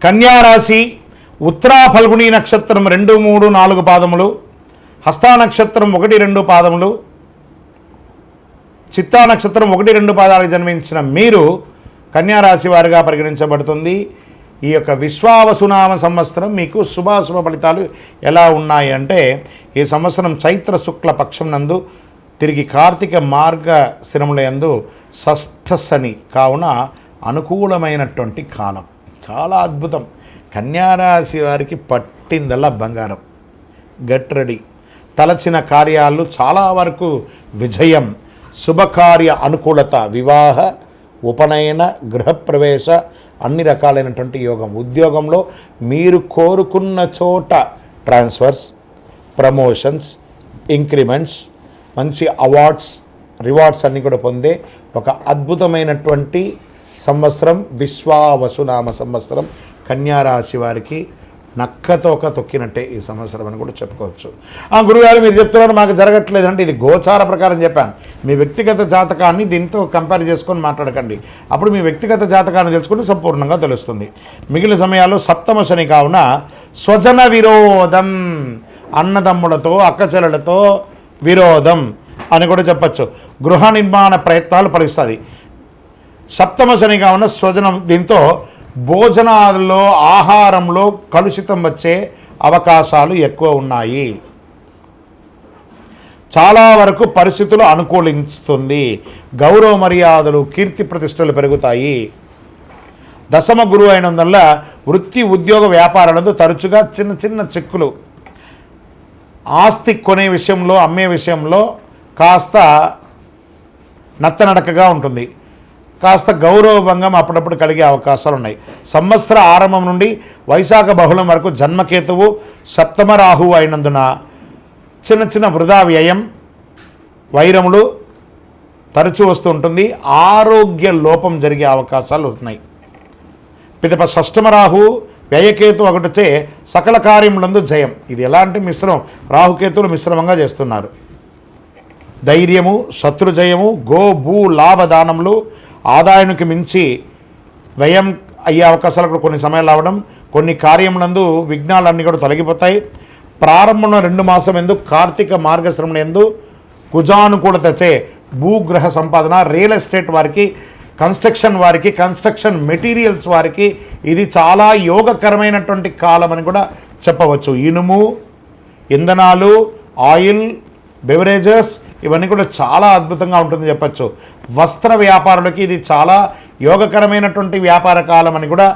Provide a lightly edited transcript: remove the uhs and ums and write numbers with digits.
కన్యారాశి ఉత్తరా ఫల్గుణి నక్షత్రం 2, 3, 4 పాదములు, హస్తా నక్షత్రం 1, 2 పాదములు, చిత్తా నక్షత్రం 1, 2 పాదాలకు జన్మించిన మీరు కన్యారాశి వారిగా పరిగణించబడుతుంది. ఈ యొక్క విశ్వావసునామ సంవత్సరం మీకు శుభాశుభ ఫలితాలు ఎలా ఉన్నాయి అంటే, ఈ సంవత్సరం చైత్ర శుక్ల పక్షం నందు తిరిగి కార్తీక మార్గ స్థిరముల యందు షష్ఠ శని కావున అనుకూలమైనటువంటి కాలం. చాలా అద్భుతం. కన్యారాశి వారికి పట్టిందల్లా బంగారం. Get ready. తలచిన కార్యాలు చాలా వరకు విజయం, శుభకార్య అనుకూలత, వివాహ, ఉపనయన, గృహప్రవేశ, అన్ని రకాలైనటువంటి యోగం. ఉద్యోగంలో మీరు కోరుకున్న చోట ట్రాన్స్ఫర్స్, ప్రమోషన్స్, ఇంక్రిమెంట్స్, మంచి అవార్డ్స్, రివార్డ్స్ అన్నీ కూడా పొందే ఒక అద్భుతమైనటువంటి సంవత్సరం విశ్వావసునామ సంవత్సరం. కన్యారాశి వారికి నక్కతోక తొక్కినట్టే ఈ సంవత్సరం అని కూడా చెప్పుకోవచ్చు. గురుగారు మీరు చెప్తున్నారు మాకు జరగట్లేదు అంటే, ఇది గోచార ప్రకారం చెప్పాను. మీ వ్యక్తిగత జాతకాన్ని దీంతో కంపేర్ చేసుకొని మాట్లాడకండి. అప్పుడు మీ వ్యక్తిగత జాతకాన్ని తెలుసుకుంటే సంపూర్ణంగా తెలుస్తుంది. మిగిలిన సమయాల్లో సప్తమ శని కావున స్వజన విరోధం, అన్నదమ్ములతో అక్కచెల్లెలతో విరోధం అని కూడా చెప్పచ్చు. గృహ నిర్మాణ ప్రయత్నాలు ఫలిస్తుంది. సప్తమ శని కావున స్వజనం, దీంతో భోజనాల్లో ఆహారంలో కలుషితం వచ్చే అవకాశాలు ఎక్కువ ఉన్నాయి. చాలా వరకు పరిస్థితులు అనుకూలిస్తుంది. గౌరవ మర్యాదలు, కీర్తి ప్రతిష్టలు పెరుగుతాయి. దశమ గురువు అయినందువల్ల వృత్తి, ఉద్యోగ, వ్యాపారాలతో తరచుగా చిన్న చిన్న చిక్కులు, ఆస్తి కొనే విషయంలో, అమ్మే విషయంలో కాస్త నత్తనడకగా ఉంటుంది. కాస్త గౌరవభంగం అప్పుడప్పుడు కలిగే అవకాశాలు ఉన్నాయి. సంవత్సర ఆరంభం నుండి వైశాఖ బహుళం వరకు జన్మకేతువు సప్తమ రాహువు అయినందున చిన్న చిన్న వృధా వ్యయం, వైరములు తరచూ వస్తూ ఉంటుంది. ఆరోగ్య లోపం జరిగే అవకాశాలు ఉన్నాయి. పిదప షష్టమ రాహువు వ్యయకేతు ఒకటిచే సకల కార్యములందు జయం. ఇది ఎలాంటి మిశ్రమం? రాహుకేతువులు మిశ్రమంగా చేస్తున్నారు. ధైర్యము, శత్రుజయము, గో భూ లాభదానములు, ఆదాయానికి మించి వ్యయం అయ్యే అవకాశాలు కూడా కొన్ని సమయాలు రావడం, కొన్ని కార్యములందు విఘ్నాలన్నీ కూడా తొలగిపోతాయి. ప్రారంభంలో 2 మాసం ఎందు కార్తీక మార్గశ్రమణ ఎందు కుజానుకూలతచే భూగ్రహ సంపాదన, రియల్ ఎస్టేట్ వారికి, కన్స్ట్రక్షన్ వారికి, కన్స్ట్రక్షన్ మెటీరియల్స్ వారికి ఇది చాలా యోగకరమైనటువంటి కాలం అని కూడా చెప్పవచ్చు. ఇనుము, ఇంధనాలు, ఆయిల్, బెవరేజెస్ ఇవన్నీ కూడా చాలా అద్భుతంగా ఉంటుంది చెప్పచ్చు. వస్త్ర వ్యాపారులకి ఇది చాలా యోగకరమైనటువంటి వ్యాపార కాలం అని కూడా